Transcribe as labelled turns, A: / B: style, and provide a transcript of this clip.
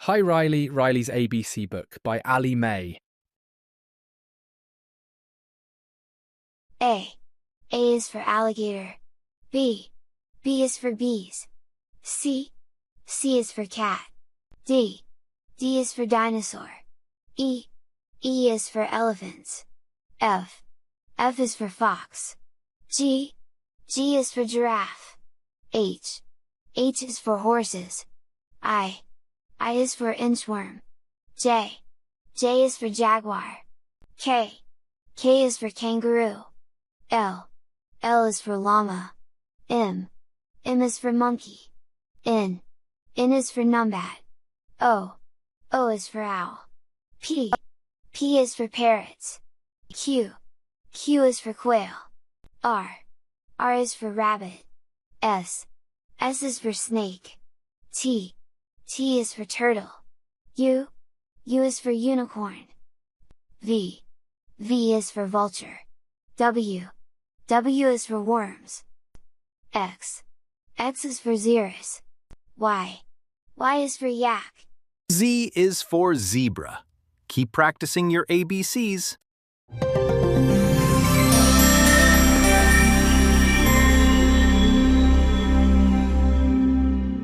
A: Hi Riley, Riley's ABC book by Ali May.
B: A. A is for alligator. B. B is for bees. C. C is for cat. D. D is for dinosaur. E. E is for elephants. F. F is for fox. G. G is for giraffe. H. H is for horses. I. I is for inchworm. J. J is for jaguar. K. K is for kangaroo. L. L is for llama. M. M is for monkey. N. N is for numbat. O. O is for owl. P. P is for parrots. Q. Q is for quail. R. R is for rabbit. S. S is for snake. T. T is for turtle. U. U is for unicorn. V. V is for vulture. W. W is for worms. X. X is for xerus. Y. Y is for yak.
C: Z is for zebra. Keep practicing your ABCs.